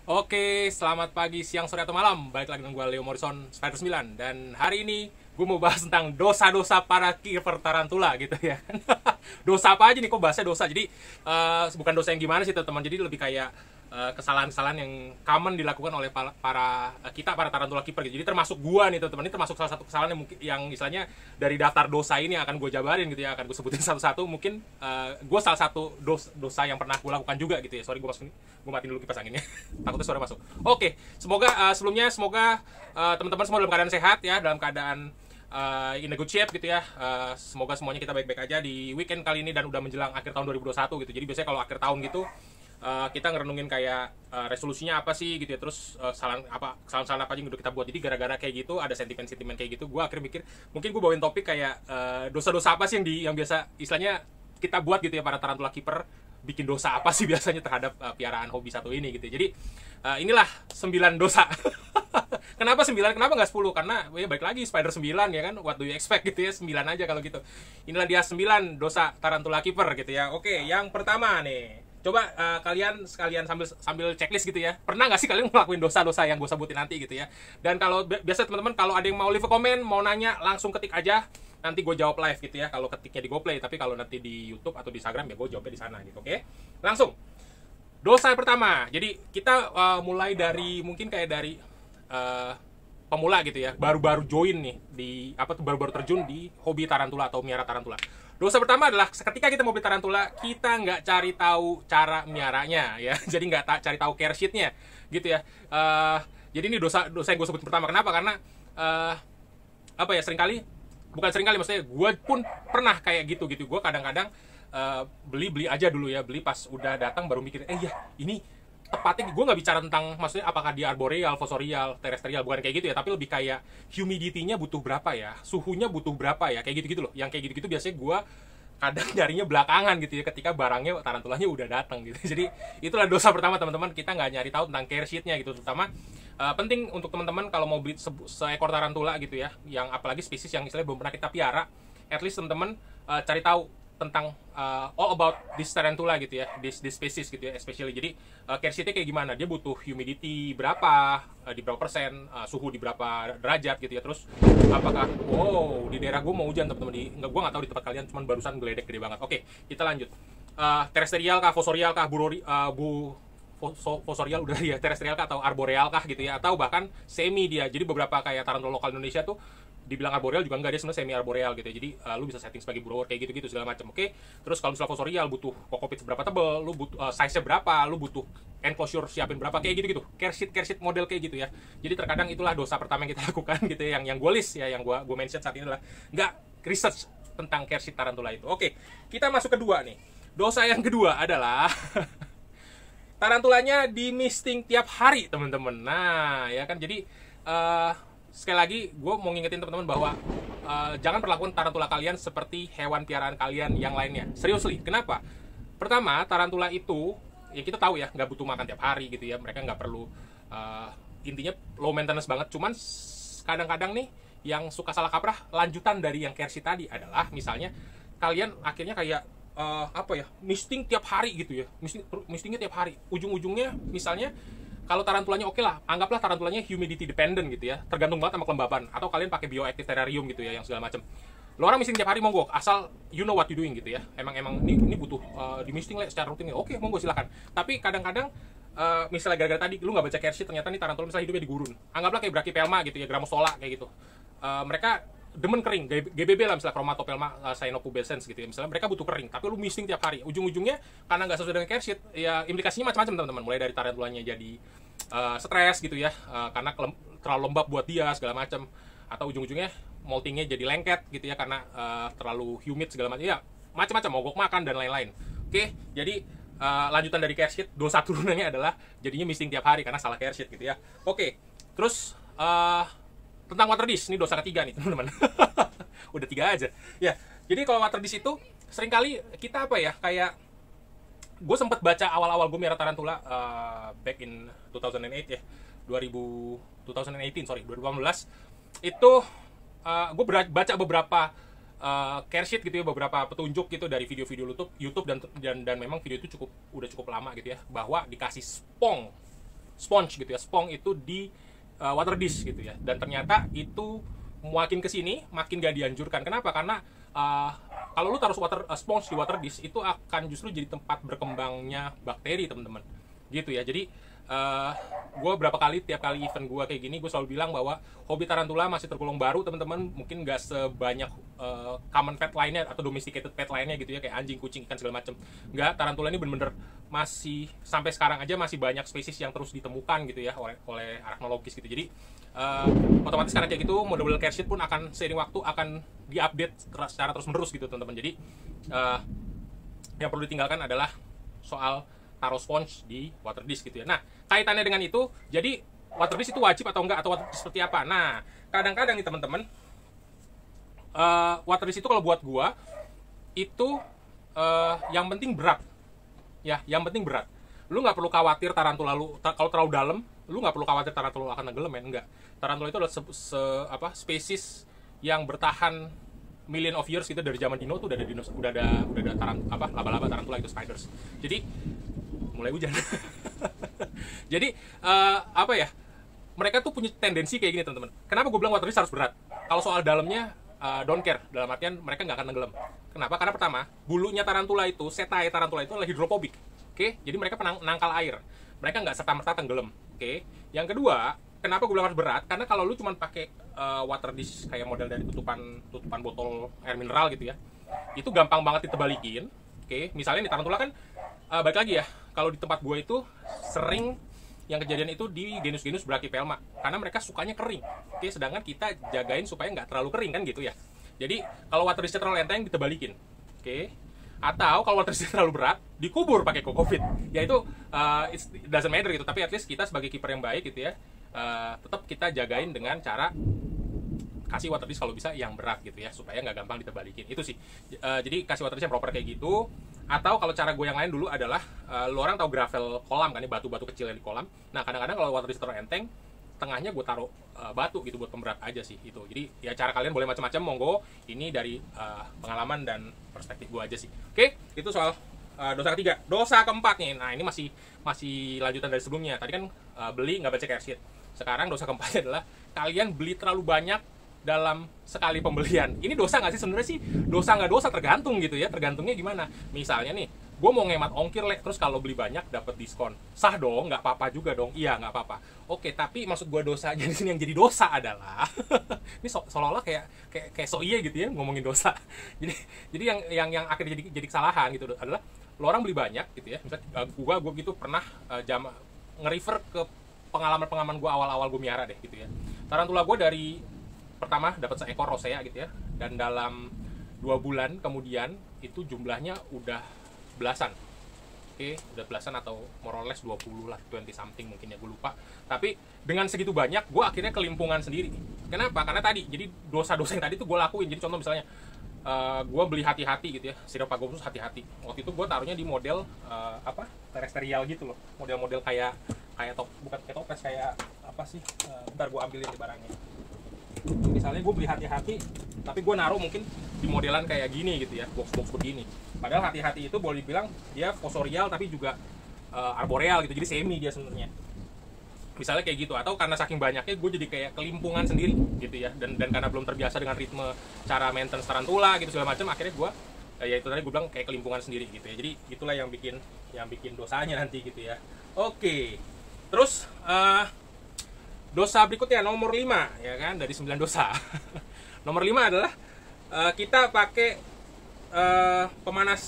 Oke, selamat pagi, siang, sore, atau malam. Balik lagi dengan gue Leo Morrison, Spider 9. Dan hari ini gue mau bahas tentang dosa-dosa para kiper tarantula gitu ya. Dosa apa aja nih, kok bahasnya dosa. Jadi bukan dosa yang gimana sih teman-teman. Jadi lebih kayak kesalahan-kesalahan yang common dilakukan oleh para tarantula kiper gitu. Jadi termasuk gua nih teman-teman, ini termasuk salah satu kesalahan yang mungkin yang istilahnya dari daftar dosa ini akan gue jabarin gitu ya, akan gue sebutin satu-satu. Mungkin gue salah satu dosa yang pernah gue lakukan juga gitu ya. Sorry, gue matiin dulu kipas anginnya. Takutnya suara masuk. Oke, semoga semoga teman-teman semua dalam keadaan sehat ya, dalam keadaan in a good shape gitu ya. Semoga semuanya kita baik-baik aja di weekend kali ini dan udah menjelang akhir tahun 2021 gitu. Jadi biasanya kalau akhir tahun gitu kita ngerenungin kayak resolusinya apa sih gitu ya, terus kesalahan apa aja yang udah kita buat. Jadi gara-gara kayak gitu ada sentimen-sentimen kayak gitu, gue akhirnya mikir mungkin gue bawain topik kayak dosa-dosa apa sih yang biasa istilahnya kita buat gitu ya, para tarantula kiper bikin dosa apa sih biasanya terhadap piaraan hobi satu ini gitu. Jadi inilah 9 dosa. Kenapa 9? Kenapa nggak 10? Karena ya balik lagi Spider 9 ya kan. What do you expect gitu ya, 9 aja kalau gitu. Inilah dia 9 dosa tarantula kiper gitu ya. Oke, yang pertama nih. Coba kalian sekalian sambil checklist gitu ya. Pernah nggak sih kalian ngelakuin dosa-dosa yang gue sebutin nanti gitu ya? Dan kalau biasa teman-teman kalau ada yang mau leave a comment, mau nanya, langsung ketik aja. Nanti gue jawab live gitu ya. Kalau ketiknya di GoPlay, tapi kalau nanti di YouTube atau di Instagram ya gue jawabnya di sana gitu. Oke? Langsung. Dosa yang pertama. Jadi kita mulai dari mungkin kayak dari pemula gitu ya, baru-baru join nih di baru-baru terjun di hobi tarantula atau miara tarantula. Dosa pertama adalah ketika kita mau beli tarantula, kita nggak cari tahu cara miaranya ya. Jadi nggak cari tahu care sheet-nya gitu ya. Jadi ini dosa yang gue sebut pertama. Kenapa? Karena seringkali, bukan seringkali, maksudnya gue pun pernah kayak gitu. Gue kadang-kadang beli aja dulu ya, beli pas udah datang baru mikir ya ini tepatnya. Gue nggak bicara tentang maksudnya apakah dia arboreal, fosorial, terestrial, bukan kayak gitu ya, tapi lebih kayak humidity-nya butuh berapa ya, suhunya butuh berapa ya, kayak gitu-gitu loh. Yang kayak gitu-gitu biasanya gue kadang nyarinya belakangan gitu ya, ketika barangnya, tarantulanya udah datang gitu. Jadi itulah dosa pertama teman-teman, kita nggak nyari tahu tentang care sheet-nya gitu. Terutama penting untuk teman-teman kalau mau beli seekor tarantula gitu ya, yang apalagi spesies yang istilahnya belum pernah kita piara, at least teman-teman cari tahu tentang all about this tarantula gitu ya, this species gitu ya, especially. Jadi care sheet-nya kayak gimana, dia butuh humidity berapa, di berapa persen, suhu di berapa derajat gitu ya. Terus apakah di daerah gue mau hujan teman-teman, gue nggak tahu di tempat kalian, cuman barusan geledek gede banget. Oke, kita lanjut. Terestrial kah, fosorial kah, fosorial udah ya, terestrial kah atau arboreal kah gitu ya, atau bahkan semi dia. Jadi beberapa kayak tarantula lokal Indonesia tuh dibilang arboreal juga enggak, dia sebenarnya semi arboreal gitu ya. Jadi lu bisa setting sebagai grower kayak gitu-gitu segala macam. Oke. Terus kalau misalnya fosorial butuh kokopit seberapa tebel, lu butuh size-nya berapa, lu butuh enclosure siapin berapa, kayak gitu-gitu. Care sheet model kayak gitu ya. Jadi terkadang itulah dosa pertama yang kita lakukan gitu ya, yang gue list ya, yang gue mention saat ini adalah nggak research tentang care sheet tarantula itu. Oke. Kita masuk kedua nih. Dosa yang kedua adalah tarantulanya di misting tiap hari teman-teman. Nah ya kan, jadi sekali lagi gue mau ngingetin teman-teman bahwa jangan perlakukan tarantula kalian seperti hewan piaraan kalian yang lainnya. Seriously, kenapa? Pertama, tarantula itu ya kita tahu ya, nggak butuh makan tiap hari gitu ya. Mereka nggak perlu intinya low maintenance banget. Cuman kadang-kadang nih yang suka salah kaprah, lanjutan dari yang kersi tadi adalah misalnya kalian akhirnya kayak misting tiap hari gitu ya, mistingnya tiap hari. Ujung-ujungnya misalnya kalau tarantulanya oke lah, anggaplah tarantulanya humidity dependent gitu ya, tergantung banget sama kelembaban, atau kalian pakai bioactive terrarium gitu ya, yang segala macam. Lo orang misting tiap hari monggo, asal you know what you doing gitu ya. Emang ini butuh di misting lah secara rutin ya, oke monggo silakan. Tapi kadang-kadang misalnya gara-gara tadi lu nggak baca care sheet, ternyata nih tarantula misalnya hidupnya di gurun, anggaplah kayak brachypelma gitu ya, gramostola kayak gitu. Mereka demen kering, GBB lah misalnya, chromatopelma cyanopubescens gitu ya, misalnya mereka butuh kering, tapi lu misting tiap hari. Ujung-ujungnya karena nggak sesuai dengan care sheet ya, implikasinya macam-macam teman-teman. Mulai dari tarantulanya jadi stres gitu ya, karena terlalu lembab buat dia segala macam, atau ujung-ujungnya moltingnya jadi lengket gitu ya, karena terlalu humid segala macam ya, macam-macam, mogok makan dan lain-lain. Oke, jadi lanjutan dari care sheet, dosa turunannya adalah jadinya misting tiap hari karena salah care sheet gitu ya. Oke, terus tentang water dish, ini dosa ketiga nih teman-teman. Udah 3 aja ya. Jadi kalau water dish itu seringkali kita kayak gue sempet baca awal-awal gue miara tarantula back in 2008 ya, 2018 itu gue baca beberapa care sheet gitu ya, beberapa petunjuk gitu dari video-video YouTube dan memang video itu udah cukup lama gitu ya, bahwa dikasih spong sponge gitu ya, spong itu di water dish gitu ya. Dan ternyata itu makin kesini makin gak dianjurkan. Kenapa? Karena kalau lu taruh sponge di water dish itu akan justru jadi tempat berkembangnya bakteri, teman-teman. Gitu ya. Jadi tiap kali event gue kayak gini, gue selalu bilang bahwa hobi tarantula masih tergolong baru, teman-teman. Mungkin nggak sebanyak common pet lainnya atau domesticated pet lainnya gitu ya, kayak anjing, kucing, ikan segala macem. Nggak, tarantula ini bener-bener masih sampai sekarang aja masih banyak spesies yang terus ditemukan gitu ya oleh arachnologis gitu. Jadi otomatis karena kayak gitu, model care sheet pun akan seiring waktu akan diupdate secara terus menerus gitu, teman-teman. Jadi yang perlu ditinggalkan adalah soal taruh sponge di water dish gitu ya. Nah, kaitannya dengan itu, jadi water dish itu wajib atau enggak, atau water dish seperti apa? Nah, kadang-kadang nih teman-teman, water dish itu kalau buat gua itu yang penting berat. Ya, yang penting berat. Lu nggak perlu khawatir tarantula lu kalau terlalu dalam, lu nggak perlu khawatir tarantula akan tenggelam, ya, enggak. Tarantula itu adalah spesies yang bertahan million of years gitu, dari zaman dino tuh udah ada laba-laba tarantula itu, spiders. Jadi mulai hujan. Jadi mereka tuh punya tendensi kayak gini, teman-teman. Kenapa gue bilang water dish harus berat? Kalau soal dalamnya don't care, dalam artian mereka nggak akan tenggelam. Kenapa? Karena pertama, bulunya tarantula itu, setae tarantula itu adalah hidrofobik. Oke, jadi mereka penangkal air. Mereka nggak serta-merta tenggelam. Oke. Yang kedua, kenapa gue bilang harus berat? Karena kalau lu cuma pakai water dish kayak model dari tutupan botol air mineral gitu ya, itu gampang banget ditebalikin. Oke, misalnya nih tarantula kan balik lagi ya, kalau di tempat gue itu sering yang kejadian itu di genus-genus Brachypelma, karena mereka sukanya kering. Oke, sedangkan kita jagain supaya nggak terlalu kering kan gitu ya. Jadi kalau water dish terlalu enteng ditebalikin. Oke. Atau kalau water dish terlalu berat dikubur pakai kokopit. Ya itu it doesn't matter gitu, tapi at least kita sebagai kiper yang baik gitu ya, tetap kita jagain dengan cara kasih water dish kalau bisa yang berat gitu ya, supaya nggak gampang ditebalikin. Itu sih. Jadi kasih water dish yang proper kayak gitu. Atau kalau cara gue yang lain dulu adalah, lu orang tahu gravel kolam kan ya, batu-batu kecil yang di kolam. Nah, kadang-kadang kalau water dish terlalu enteng, tengahnya gue taruh batu gitu buat pemberat aja sih itu. Jadi ya cara kalian boleh macam-macam, monggo. Ini dari pengalaman dan perspektif gue aja sih. Oke, itu soal dosa ketiga. Dosa keempat nih. Nah, ini masih lanjutan dari sebelumnya. Tadi kan beli nggak baca care sheet. Sekarang dosa keempatnya adalah kalian beli terlalu banyak dalam sekali pembelian. Ini dosa nggak sih? Sebenarnya sih dosa nggak dosa, tergantung gitu ya. Tergantungnya gimana? Misalnya nih, gue mau ngemat ongkir terus kalau beli banyak dapat diskon, sah dong, nggak apa-apa juga dong. Iya, nggak apa-apa. Oke, tapi maksud gue dosanya di sini, yang jadi dosa adalah ini seolah-olah kayak so iya gitu ya ngomongin dosa. Jadi yang akhirnya jadi kesalahan gitu adalah lo orang beli banyak gitu ya. Misalnya gue gitu pernah nge-refer ke pengalaman gue awal-awal gue miara deh gitu ya. Tarantula gue dari pertama dapat seekor rosea gitu ya, dan dalam 2 bulan kemudian itu jumlahnya udah belasan. Oke, udah belasan atau more or less 20 lah, 20 something mungkin ya, gue lupa. Tapi dengan segitu banyak, gue akhirnya kelimpungan sendiri. Kenapa? Karena tadi, jadi dosa-dosa yang tadi tuh gue lakuin. Jadi contoh misalnya, gue beli hati-hati gitu ya, Siriopagophus hati-hati. Waktu itu gue taruhnya di model terestrial gitu loh, model-model kayak bukan kayak topes, kayak apa sih? Bentar gue ambilin di barangnya. Misalnya gue beli hati-hati, tapi gue naruh mungkin di modelan kayak gini gitu ya, box-box begini. Padahal hati-hati itu boleh dibilang dia fosorial tapi juga arboreal gitu, jadi semi dia sebenarnya. Misalnya kayak gitu, atau karena saking banyaknya gue jadi kayak kelimpungan sendiri gitu ya, dan karena belum terbiasa dengan ritme cara maintenance tarantula gitu segala macam, akhirnya gue ya itu tadi gue bilang kayak kelimpungan sendiri gitu ya. Jadi itulah yang bikin dosanya nanti gitu ya. Oke, terus dosa berikutnya nomor 5 ya kan, dari 9 dosa. Nomor 5 adalah kita pakai pemanas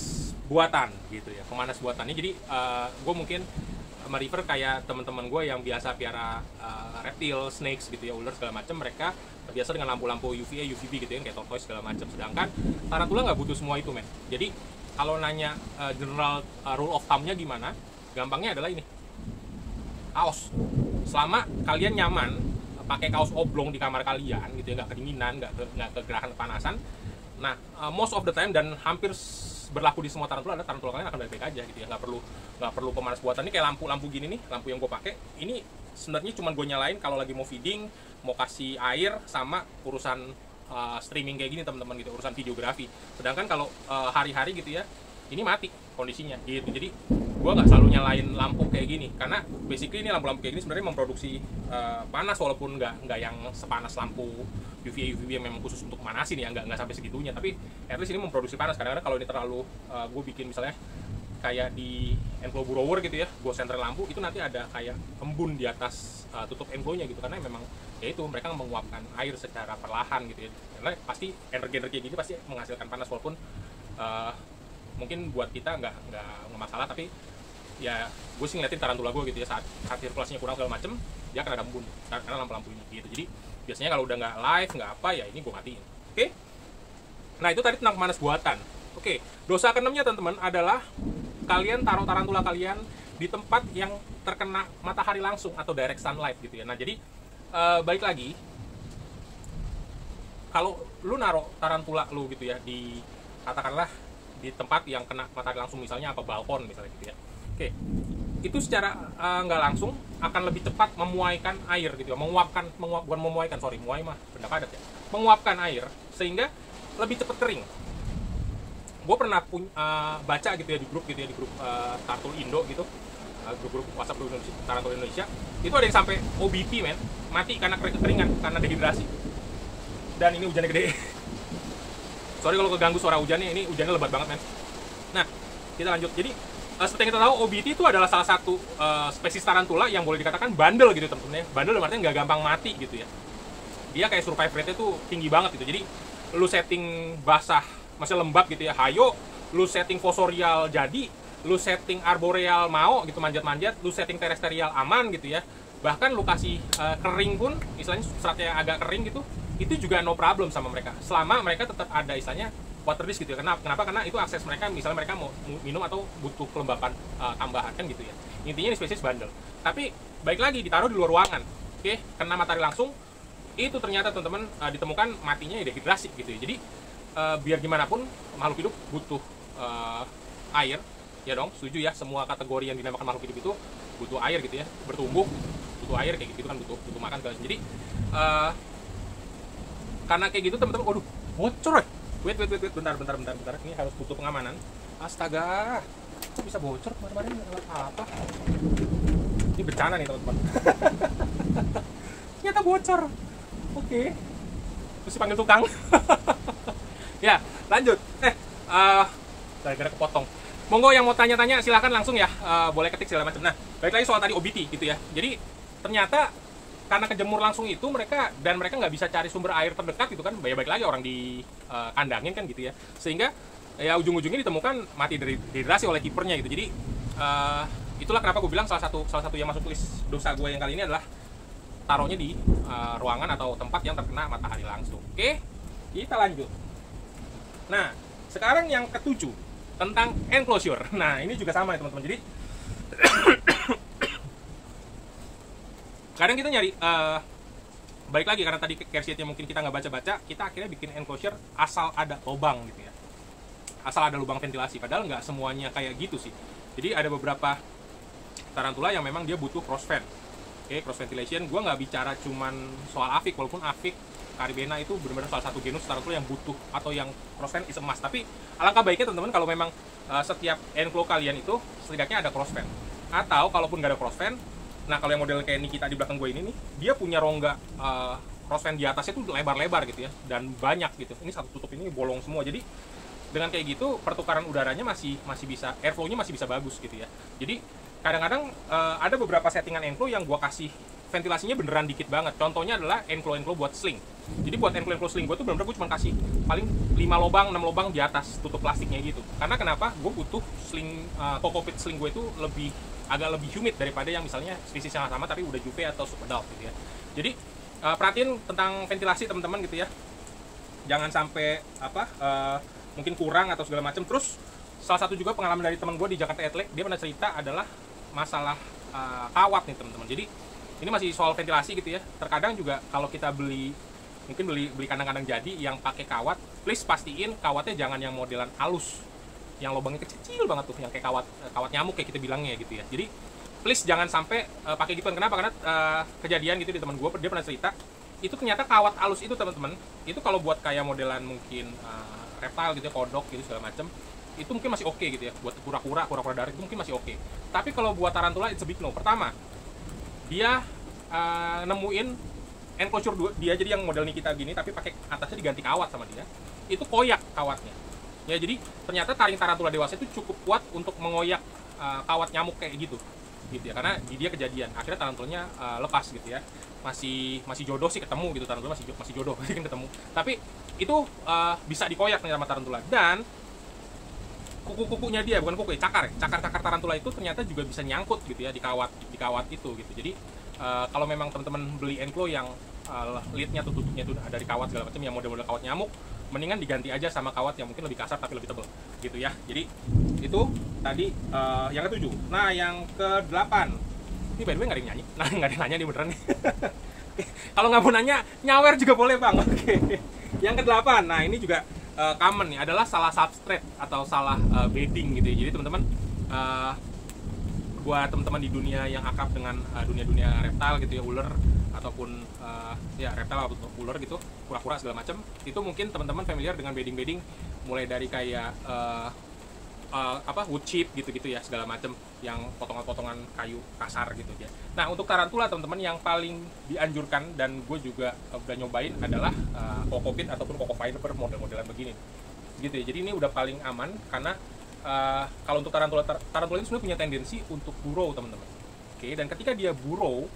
buatan gitu ya. Pemanas buatan ini jadi gue mungkin merefer kayak teman-teman gue yang biasa piara reptil, snakes gitu ya, ular segala macam, mereka terbiasa dengan lampu-lampu UVA, UVB gitu ya, kayak tortoise segala macam. Sedangkan tarantula nggak butuh semua itu, men. Jadi kalau nanya general rule of thumb-nya gimana? Gampangnya adalah ini. Kaos. Selama kalian nyaman pakai kaos oblong di kamar kalian gitu ya, nggak kedinginan, nggak kegerahan kepanasan. Nah, most of the time dan hampir berlaku di semua tarantula, ada tarantula kalian akan baik-baik aja gitu ya, nggak perlu pemanas buatan. Ini kayak lampu gini nih, lampu yang gue pakai ini sebenarnya cuma gue nyalain kalau lagi mau feeding, mau kasih air, sama urusan streaming kayak gini teman-teman gitu, urusan videografi. Sedangkan kalau hari-hari gitu ya, ini mati kondisinya gitu. Jadi gue nggak selalu nyalain lampu kayak gini, karena basically ini lampu-lampu kayak gini sebenarnya memproduksi panas, walaupun nggak yang sepanas lampu UVA yang memang khusus untuk manasin ya, nggak sampai segitunya, tapi at least ini memproduksi panas. Kadang-kadang kalau ini terlalu gue bikin misalnya kayak di enclosure grower gitu ya, gue senter lampu itu nanti ada kayak embun di atas tutup enclosure-nya gitu, karena memang ya itu mereka menguapkan air secara perlahan gitu ya, karena pasti energi gitu pasti menghasilkan panas, walaupun mungkin buat kita nggak masalah, tapi ya gue sih ngeliatin tarantula gue gitu ya, saat sirkulasinya kurang segala macem dia akan ada embun karena lampu-lampu ini gitu. Jadi biasanya kalau udah nggak live nggak apa ya ini gue matiin. Oke, nah itu tadi tentang pemanas buatan. Oke, dosa keenamnya teman-teman adalah kalian taruh tarantula kalian di tempat yang terkena matahari langsung atau direct sunlight gitu ya. Nah jadi balik lagi, kalau lu naruh tarantula lu gitu ya di, katakanlah di tempat yang kena matahari langsung, misalnya apa, balkon misalnya gitu ya. Oke, itu secara nggak langsung akan lebih cepat memuaikan air gitu ya, bukan memuaikan, sorry, muai mah benda padat ya, menguapkan air sehingga lebih cepat kering. Gue pernah baca gitu ya di grup Tartul Indo gitu, grup WhatsApp grup Tarantula Indonesia, itu ada yang sampai OBT men, mati karena kekeringan, karena dehidrasi. Dan ini hujannya gede. Sorry kalau keganggu suara hujannya, ini hujannya lebat banget men. Nah, kita lanjut. Jadi seperti yang kita tahu, OBT itu adalah salah satu spesies tarantula yang boleh dikatakan bandel gitu teman-teman ya. Bandel artinya nggak gampang mati gitu ya. Dia kayak survive rate-nya tuh tinggi banget gitu. Jadi lu setting basah masih lembab gitu ya, hayo. Lu setting fosorial jadi, lu setting arboreal mau gitu, manjat-manjat, lu setting terestrial aman gitu ya. Bahkan lu kasih kering pun, istilahnya seratnya agak kering gitu, itu juga no problem sama mereka, selama mereka tetap ada istilahnya water disk gitu ya. Kenapa? Karena itu akses mereka, misalnya mereka mau minum atau butuh kelembapan tambahan kan gitu ya. Intinya ini spesies bandel. Tapi baik lagi, ditaruh di luar ruangan, oke, kena matahari langsung, itu ternyata teman-teman ditemukan matinya ya dehidrasi gitu ya. Jadi biar gimana pun makhluk hidup butuh air ya dong, setuju ya, semua kategori yang dinamakan makhluk hidup itu butuh air gitu ya, bertumbuh butuh air kayak gitu kan, butuh makan guys. Jadi karena kayak gitu teman-teman, waduh bocor. Wait, bentar, ini harus butuh pengamanan. Astaga, kok bisa bocor kemarin apa? Ini bencana nih teman-teman. Ternyata bocor. Oke, mesti panggil tukang. Ya, lanjut. Gara-gara kepotong. Monggo yang mau tanya-tanya silahkan langsung ya, boleh ketik segala macam. Nah, balik lagi soal tadi OBT gitu ya. Jadi ternyata karena kejemur langsung itu mereka nggak bisa cari sumber air terdekat gitu kan, baik lagi orang di kandangin kan gitu ya, sehingga ya ujung-ujungnya ditemukan mati dari dehidrasi oleh kipernya gitu. Jadi itulah kenapa gue bilang salah satu yang masuk list dosa gue yang kali ini adalah taruhnya di ruangan atau tempat yang terkena matahari langsung. Oke, kita lanjut. Nah, sekarang yang ketujuh tentang enclosure. Nah, ini juga sama ya teman-teman. Jadi kadang kita nyari balik lagi, karena tadi care sheet-nya mungkin kita nggak baca-baca, kita akhirnya bikin enclosure asal ada lubang gitu ya, asal ada lubang ventilasi, padahal nggak semuanya kayak gitu sih. Jadi ada beberapa tarantula yang memang dia butuh cross vent. Oke, cross ventilation. Gue nggak bicara cuman soal Aphik, walaupun Aphik Caribena itu benar-benar salah satu genus tarantula yang butuh atau yang cross vent is a must. Tapi alangkah baiknya teman-teman kalau memang setiap enclosure kalian itu setidaknya ada cross vent, atau kalaupun nggak ada cross vent, nah kalau yang model kayak Nikita di belakang gue ini nih, dia punya rongga cross vent di atasnya tuh lebar-lebar gitu ya, dan banyak gitu. Ini satu tutup ini bolong semua. Jadi dengan kayak gitu pertukaran udaranya masih bisa, airflow-nya masih bisa bagus gitu ya. Jadi kadang-kadang ada beberapa settingan enclosure yang gue kasih ventilasinya beneran dikit banget. Contohnya adalah enclosure buat sling. Jadi buat enclosure sling gue tuh bener-bener gue cuma kasih paling 5 lubang, 6 lubang di atas tutup plastiknya gitu. Karena kenapa? Gue butuh sling, cockpit sling gue itu agak lebih humid daripada yang misalnya spesies yang sama tapi udah juve atau super dark gitu ya. Jadi perhatiin tentang ventilasi teman-teman gitu ya, jangan sampai mungkin kurang atau segala macam. Terus salah satu juga pengalaman dari teman gue di Jakarta Athlete, dia pernah cerita adalah masalah kawat nih teman-teman. Jadi ini masih soal ventilasi gitu ya. Terkadang juga kalau kita beli kandang-kandang jadi yang pakai kawat, please pastiin kawatnya jangan yang modelan halus, yang lubangnya kecil banget tuh, yang kayak kawat nyamuk kayak kita bilangnya gitu ya. Jadi please jangan sampai pakai gituan. Kenapa? Karena kejadian gitu di teman gue, dia pernah cerita itu ternyata kawat halus itu teman-teman, itu kalau buat kayak modelan mungkin reptile gitu ya, kodok gitu segala macem, itu mungkin masih oke gitu ya. Buat kura-kura darat itu mungkin masih oke. Tapi kalau buat tarantula it's a big no. Pertama, dia nemuin enclosure dia, jadi yang model Nikita gini tapi pakai atasnya diganti kawat sama dia. Itu koyak kawatnya. Ya, jadi ternyata taring tarantula dewasa itu cukup kuat untuk mengoyak kawat nyamuk kayak gitu ya, karena di dia kejadian akhirnya tarantulanya lepas gitu ya. Masih jodoh sih ketemu gitu, tarantula masih jodoh kan ketemu, tapi itu bisa dikoyak nih sama tarantula. Dan kuku-kukunya dia, bukan kuku ya, cakar tarantula itu ternyata juga bisa nyangkut gitu ya di kawat itu gitu. Jadi kalau memang teman-teman beli enclo yang leadnya tutupnya itu dari kawat segala macam, yang model-model kawat nyamuk, mendingan diganti aja sama kawat yang mungkin lebih kasar tapi lebih tebal gitu ya. Jadi itu tadi yang ke-7. Nah, yang ke-8 ini by the way nggak ada yang nyanyi. Nah, nggak ada yang nanya nih beneran nih. Kalau nggak mau nanya, nyawer juga boleh bang. Oke. Yang ke-8, nah ini juga common nih, adalah salah substrate atau salah bedding gitu ya. Jadi teman-teman buat teman-teman di dunia yang akrab dengan dunia reptil gitu ya, ular ataupun ya reptil atau ular gitu, kura-kura segala macam, itu mungkin teman-teman familiar dengan bedding mulai dari kayak wood chip gitu-gitu ya, segala macam yang potongan-potongan kayu kasar gitu ya. Nah, untuk tarantula teman-teman yang paling dianjurkan dan gue juga udah nyobain adalah kokopit ataupun coco fiber model-modelan begini gitu ya. Jadi ini udah paling aman karena kalau untuk tarantula ini sebenarnya punya tendensi untuk burrow teman-teman. Oke, dan ketika dia burrow,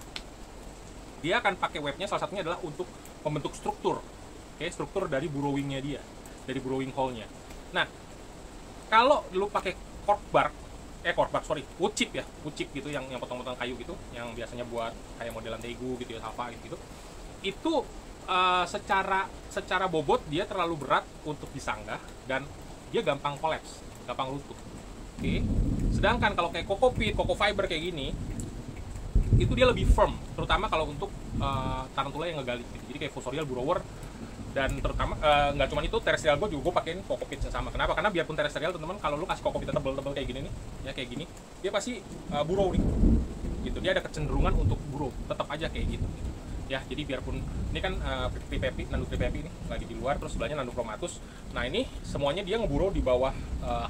dia akan pakai webnya, salah satunya adalah untuk membentuk struktur. Oke, struktur dari burrowingnya dia, dari burrowing hole-nya. Nah, kalau lu pakai wood chip gitu, yang potong-potong kayu gitu, yang biasanya buat kayak modelan tegu gitu ya, salva gitu, itu secara bobot dia terlalu berat untuk disanggah dan dia gampang kolaps, gampang luntur. Oke. Sedangkan kalau kayak coco fiber kayak gini, itu dia lebih firm, terutama kalau untuk tarantula yang ngegali gitu. Jadi kayak fosorial burrower, dan terutama nggak cuma itu, terrestrial gue juga gue pakein kokopit yang sama. Kenapa? Karena biarpun terrestrial teman-teman, kalau lu kasih kokopit tebel-tebel kayak gini nih ya, kayak gini, dia pasti burrow nih gitu. Dia ada kecenderungan untuk burrow tetap aja kayak gitu ya. Jadi biarpun ini kan nanduk tripepi ini lagi di luar, terus sebelahnya nanduk chromatus. Nah, ini semuanya dia ngeburrow di bawah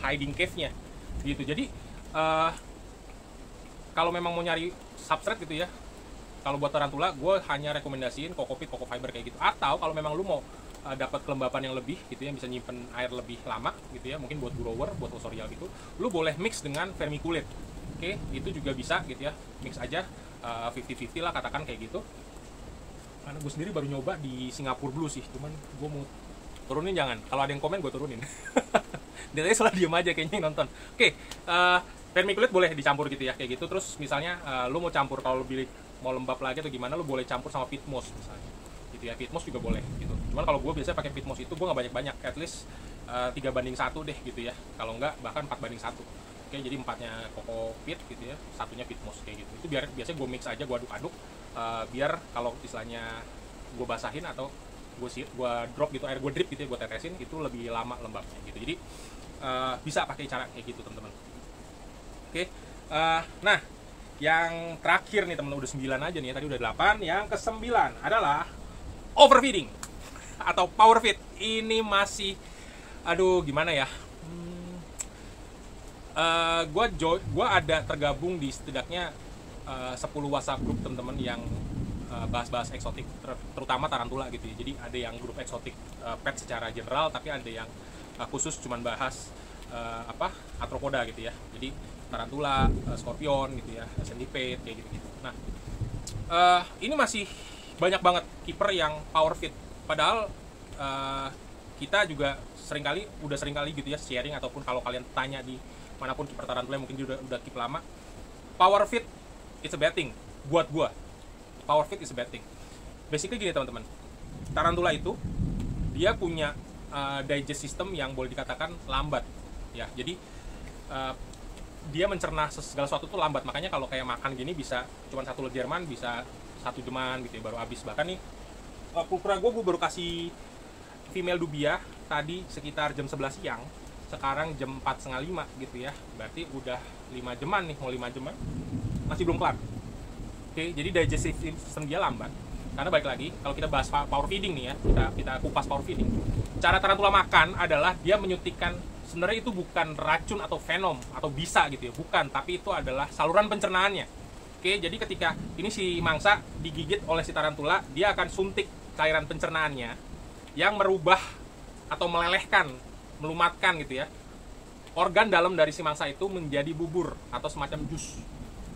hiding cave-nya gitu. Jadi kalau memang mau nyari substrate gitu ya, kalau buat tarantula, gue hanya rekomendasiin coco fiber kayak gitu. Atau kalau memang lu mau dapat kelembapan yang lebih gitu ya, bisa nyimpen air lebih lama gitu ya, mungkin buat burrower, buat fosorial gitu, lu boleh mix dengan vermiculite. Oke, itu juga bisa gitu ya, mix aja 50-50 lah katakan kayak gitu. Karena gue sendiri baru nyoba di Singapura Blue sih, cuman gue mau turunin, jangan, kalau ada yang komen gue turunin. Dia tadi salah diem aja kayaknya yang nonton. Oke, vermiculite boleh dicampur gitu ya, kayak gitu. Terus misalnya lu mau campur, kalau lu mau lembab lagi atau gimana, lu boleh campur sama peat moss misalnya gitu ya. Peat moss juga boleh gitu. Cuman kalau gue biasanya pakai peat moss itu gue nggak banyak-banyak, at least 3:1 deh gitu ya, kalau nggak bahkan 4:1. Oke, jadi 4-nya coco peat gitu ya, 1-nya peat moss kayak gitu. Itu biasanya gue mix aja, gue aduk-aduk biar kalau istilahnya gue basahin atau gue drop gitu, air gue drip gitu ya, gue tetesin, itu lebih lama lembabnya gitu. Jadi bisa pakai cara kayak gitu teman-teman. Oke, nah yang terakhir nih teman, udah 9 aja nih, tadi udah 8. Yang ke-9 adalah overfeeding atau power feed. Ini masih, aduh gimana ya, gue ada tergabung di setidaknya 10 WhatsApp grup teman-teman yang bahas-bahas eksotik, terutama tarantula gitu ya. Jadi ada yang grup eksotik pet secara general, tapi ada yang khusus cuman bahas arthropoda gitu ya. Jadi tarantula, scorpion gitu ya, centipede kayak gitu-gitu. Nah, ini masih banyak banget keeper yang power feed. Padahal kita juga udah seringkali gitu ya sharing, ataupun kalau kalian tanya di manapun keeper tarantula yang mungkin udah keep lama, power feed it's a bad thing buat gua. Power feed is a bad thing. Basically gini teman-teman, tarantula itu dia punya digest system yang boleh dikatakan lambat ya. Jadi dia mencerna segala sesuatu tuh lambat, makanya kalau kayak makan gini bisa cuma 1 Jerman bisa 1 jaman gitu ya, baru habis. Bahkan nih pulpra gue baru kasih female dubia tadi sekitar jam 11 siang, sekarang jam 4:30 gitu ya, berarti udah 5 jaman nih, mau 5 jaman masih belum kelar. Oke, jadi digestive system dia lambat. Karena balik lagi, kalau kita bahas power feeding nih ya, kita kupas power feeding. Cara tarantula makan adalah dia menyuntikkan sebenarnya itu bukan racun atau venom atau bisa gitu ya, bukan, tapi itu adalah saluran pencernaannya. Oke, jadi ketika ini si mangsa digigit oleh si tarantula, dia akan suntik cairan pencernaannya yang merubah atau melelehkan, melumatkan gitu ya, organ dalam dari si mangsa itu menjadi bubur atau semacam jus.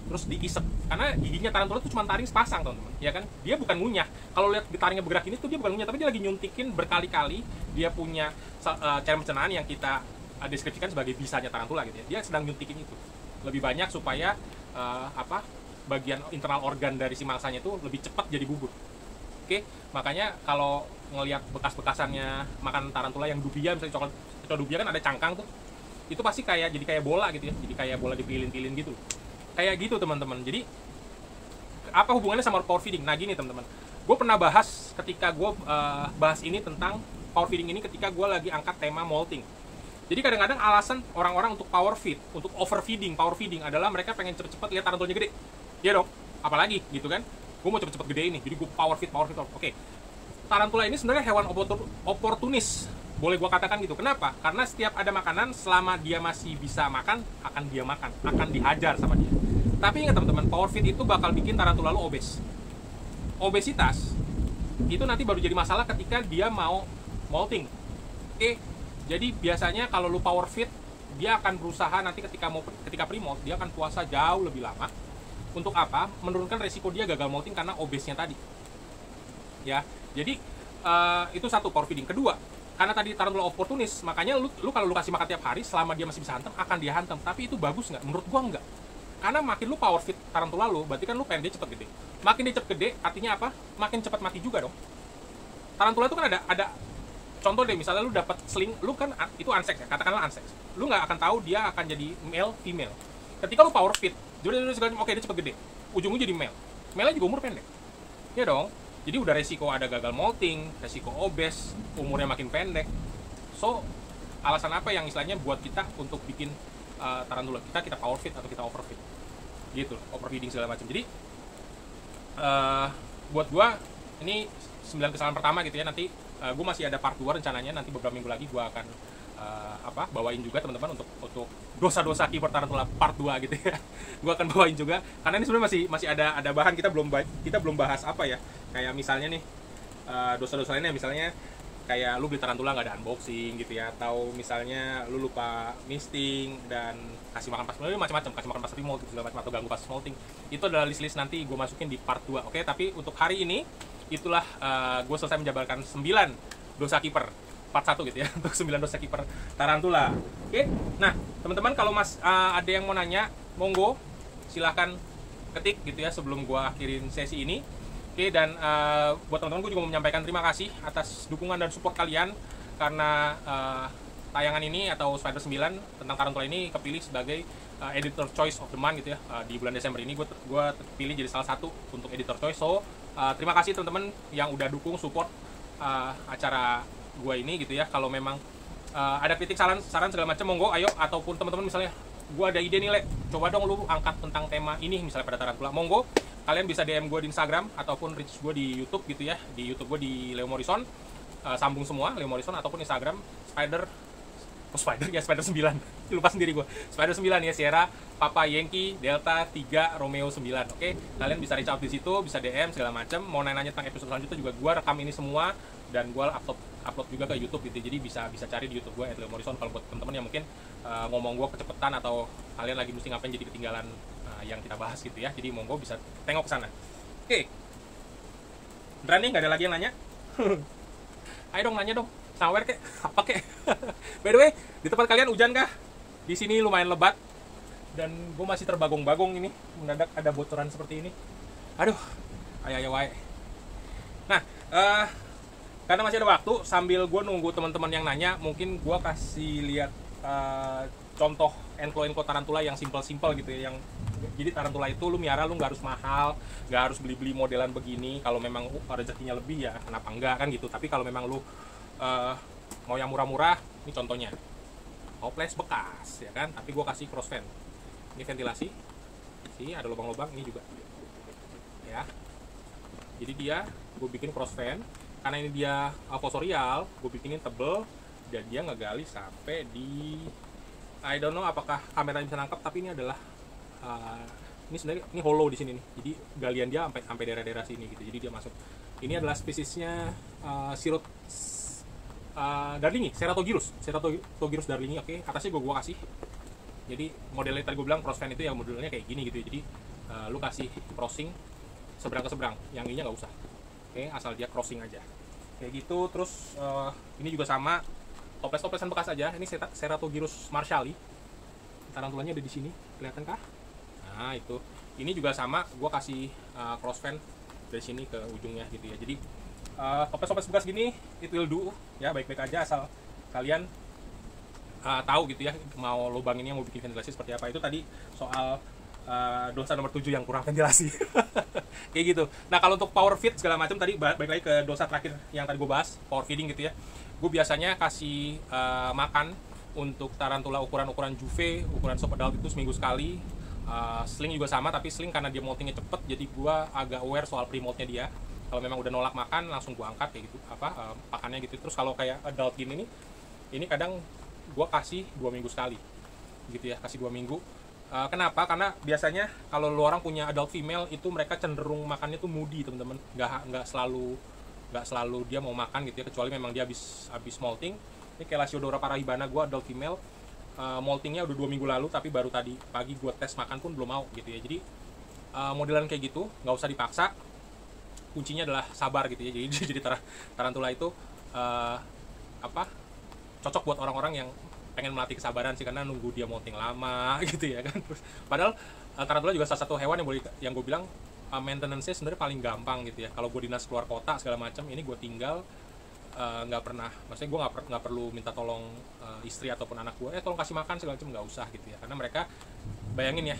Terus diisep, karena giginya tarantula itu cuma taring sepasang, teman-teman, ya kan? Dia bukan ngunyah. Kalau lihat di taringnya bergerak ini tuh dia bukan ngunyah, tapi dia lagi nyuntikin berkali-kali. Dia punya cairan pencernaan yang kita deskripsikan sebagai bisanya tarantula gitu ya. Dia sedang nyuntikin itu lebih banyak supaya bagian internal organ dari si mangsanya itu lebih cepat jadi bubur. Oke, makanya kalau ngelihat bekas-bekasannya makan tarantula yang dubia, misalnya coklat dubia kan ada cangkang tuh, itu pasti jadi kayak bola gitu ya, jadi kayak bola dipilin-pilin gitu, kayak gitu teman-teman. Jadi apa hubungannya sama power feeding? Nah gini teman-teman, gue pernah bahas ketika gue bahas ini tentang power feeding ini ketika gue lagi angkat tema molting. Jadi kadang-kadang alasan orang-orang untuk power feed, untuk overfeeding, power feeding adalah mereka pengen cepet-cepet lihat tarantulanya gede. Iya dong, apalagi gitu kan, gue mau cepet-cepet gede ini, jadi gue power feed. Oke, tarantula ini sebenarnya hewan oportunis, boleh gue katakan gitu. Kenapa? Karena setiap ada makanan, selama dia masih bisa makan, akan dia makan, akan dihajar sama dia. Tapi ingat teman-teman, power feed itu bakal bikin tarantula lo obes. Obesitas itu nanti baru jadi masalah ketika dia mau molting. Oke, jadi biasanya kalau lu power feed, dia akan berusaha nanti ketika pre-molt, dia akan puasa jauh lebih lama. Untuk apa? Menurunkan resiko dia gagal molting karena obesnya tadi. Ya, jadi itu satu, power feeding. Kedua, karena tadi tarantula oportunis, makanya lu kalau lu kasih makan tiap hari, selama dia masih bisa hantam, akan dia hantam. Tapi itu bagus nggak? Menurut gua nggak. Karena makin lu power feed tarantula lu, berarti kan lu pengen dia cepet gede. Makin dia cepet gede, artinya apa? Makin cepat mati juga dong. Tarantula itu kan ada contoh deh, misalnya lu dapat sling, lu kan itu unsex ya, katakanlah unsex. Lu nggak akan tahu dia akan jadi male, female. Ketika lu power feed, jadi oke dia cepet gede, ujungnya jadi male. Male juga umur pendek. Ya dong. Jadi udah resiko ada gagal molting, resiko obes, umurnya makin pendek. So, alasan apa yang istilahnya buat kita untuk bikin tarantula kita power feed atau kita overfeed? Gitu, overfeeding segala macam. Jadi buat gua ini 9 kesalahan pertama gitu ya. Nanti gue masih ada part 2 rencananya, nanti beberapa minggu lagi gue akan bawain juga teman-teman untuk dosa-dosa keeper tarantula part 2 gitu ya. Gue akan bawain juga karena ini sebenarnya masih ada bahan, kita belum bahas apa ya, kayak misalnya nih dosa-dosa lainnya, misalnya kayak lu beli tarantula nggak ada unboxing gitu ya, atau misalnya lu lupa misting dan kasih makan pas macam-macam, kasih makan pas remote gitu segala macam, atau ganggu pas molting. Itu adalah list nanti gue masukin di part 2. Oke, tapi untuk hari ini itulah gue selesai menjabarkan 9 dosa kiper part 1 gitu ya, untuk 9 dosa kiper tarantula. Oke, nah teman-teman kalau ada yang mau nanya, monggo silahkan ketik gitu ya sebelum gue akhirin sesi ini. Oke, dan buat teman-teman gue juga mau menyampaikan terima kasih atas dukungan dan support kalian, karena tayangan ini atau Spider 9 tentang tarantula ini kepilih sebagai editor choice of the month gitu ya. Di bulan Desember ini gue terpilih jadi salah satu untuk editor choice. So terima kasih teman-teman yang udah dukung support acara gue ini gitu ya. Kalau memang ada kritik, saran segala macam, monggo ayo. Ataupun teman-teman misalnya gue ada ide nih, Le, coba dong lu angkat tentang tema ini misalnya pada tarantula, monggo kalian bisa DM gue di Instagram ataupun reach gue di YouTube gitu ya. Di YouTube gue di Leo Morrison, sambung semua Leo Morrison, ataupun Instagram Spider 9. Lupa sendiri gue. Spider 9 ya, Sierra Papa Yankee Delta 3 Romeo 9. Oke, kalian bisa reach out di situ, bisa DM segala macam. Mau nanya tentang episode selanjutnya juga gue rekam ini semua dan gue upload juga ke YouTube gitu. Jadi bisa cari di YouTube gue @Leo Morrison kalau buat teman-teman yang mungkin ngomong gue kecepatan atau kalian lagi mesti ngapain jadi ketinggalan yang kita bahas gitu ya. Jadi monggo bisa tengok ke sana. Oke. Berani nggak ada lagi yang nanya? Ayo dong nanya dong. Sawer kek, apa kek? By the way, di tempat kalian hujan kah? Di sini lumayan lebat dan gue masih terbagong-bagong ini. Mendadak ada bocoran seperti ini. Aduh, ayo wae. Nah, karena masih ada waktu, sambil gue nunggu teman-teman yang nanya, mungkin gue kasih lihat contoh enclo tarantula yang simple gitu ya. Yang jadi tarantula itu lu miara, lu nggak harus mahal, nggak harus beli modelan begini. Kalau memang rezekinya lebih ya kenapa enggak kan gitu. Tapi kalau memang lu mau yang murah-murah, ini contohnya hopeless bekas ya kan, tapi gue kasih cross fan. Ini ventilasi, sih ada lubang-lubang ini juga ya. Jadi dia gue bikin cross fan karena ini dia fosorial, gue bikinin tebel dan dia ngegali sampai di, I don't know apakah kamera bisa nangkap, tapi ini adalah ini sebenarnya ini hollow di sini nih, jadi galian dia sampai daerah-daerah sini gitu, jadi dia masuk. Ini adalah spesiesnya darlingi, Ceratogyrus darlingi. Oke, atasnya gua kasih. Jadi modelnya tadi gue bilang crossfan itu ya modelnya kayak gini gitu ya. Jadi lu kasih crossing seberang ke seberang, yang ininya nggak usah. Oke, asal dia crossing aja. Kayak gitu. Terus ini juga sama, toples-toplesan bekas aja. Ini Ceratogyrus marshalli. Tarantulanya ada di sini, kelihatan kah? Nah itu. Ini juga sama, gue kasih crossfan dari sini ke ujungnya gitu ya. Jadi toples-toples bekas gini it will do ya, baik-baik aja asal kalian tahu gitu ya mau lubanginnya, mau bikin ventilasi seperti apa. Itu tadi soal dosa nomor 7 yang kurang ventilasi. Kayak gitu. Nah kalau untuk power feed segala macam tadi, balik lagi ke dosa terakhir yang tadi gue bahas, power feeding gitu ya. Gue biasanya kasih makan untuk tarantula ukuran juve, ukuran soft adult itu seminggu sekali. Sling juga sama, tapi sling karena dia moltingnya cepet, jadi gue agak aware soal pre-moltnya dia. Kalau memang udah nolak makan, langsung gue angkat kayak gitu, pakannya gitu. Terus kalau kayak adult gini nih, ini kadang gue kasih 2 minggu sekali gitu ya, kasih 2 minggu. Kenapa? Karena biasanya kalau lu orang punya adult female itu mereka cenderung makannya tuh moody teman-teman, nggak selalu dia mau makan gitu ya, kecuali memang dia habis molting. Ini kayak Lasiodora parahibana gue adult female, moltingnya udah 2 minggu lalu, tapi baru tadi pagi gue tes makan pun belum mau gitu ya. Jadi modelan kayak gitu nggak usah dipaksa, kuncinya adalah sabar gitu ya. Jadi tarantula itu cocok buat orang-orang yang pengen melatih kesabaran sih, karena nunggu dia molting lama gitu ya kan. Terus padahal tarantula juga salah satu hewan yang gue bilang maintenance-nya sebenarnya paling gampang gitu ya. Kalau gue dinas keluar kota segala macam, ini gue tinggal nggak pernah, maksudnya gue nggak perlu minta tolong istri ataupun anak gue, tolong kasih makan segala macam, nggak usah gitu ya. Karena mereka, bayangin ya,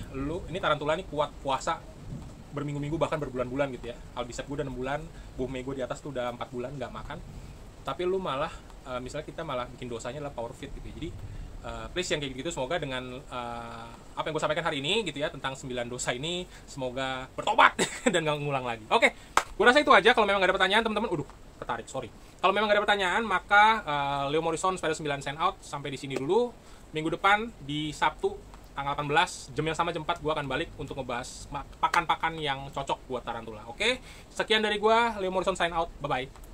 ini tarantula ini kuat puasa berminggu-minggu bahkan berbulan-bulan gitu ya. Albicep gue udah 6 bulan, buhme gue di atas tuh udah 4 bulan nggak makan, tapi lu malah misalnya kita malah bikin dosanya adalah power feed gitu ya. Jadi please yang kayak gitu, semoga dengan apa yang gue sampaikan hari ini gitu ya tentang 9 dosa ini, semoga bertobat dan nggak ngulang lagi. Oke, gue rasa itu aja. Kalau memang nggak ada pertanyaan teman-teman, ketarik, sorry. Kalau memang nggak ada pertanyaan, maka Leo Morrison Spider 9 sign out sampai di sini dulu. Minggu depan di Sabtu tanggal 18 jam yang sama, jam 4 gue akan balik untuk ngebahas pakan-pakan yang cocok buat tarantula. Oke, sekian dari gue, Leo Morrison sign out, bye bye.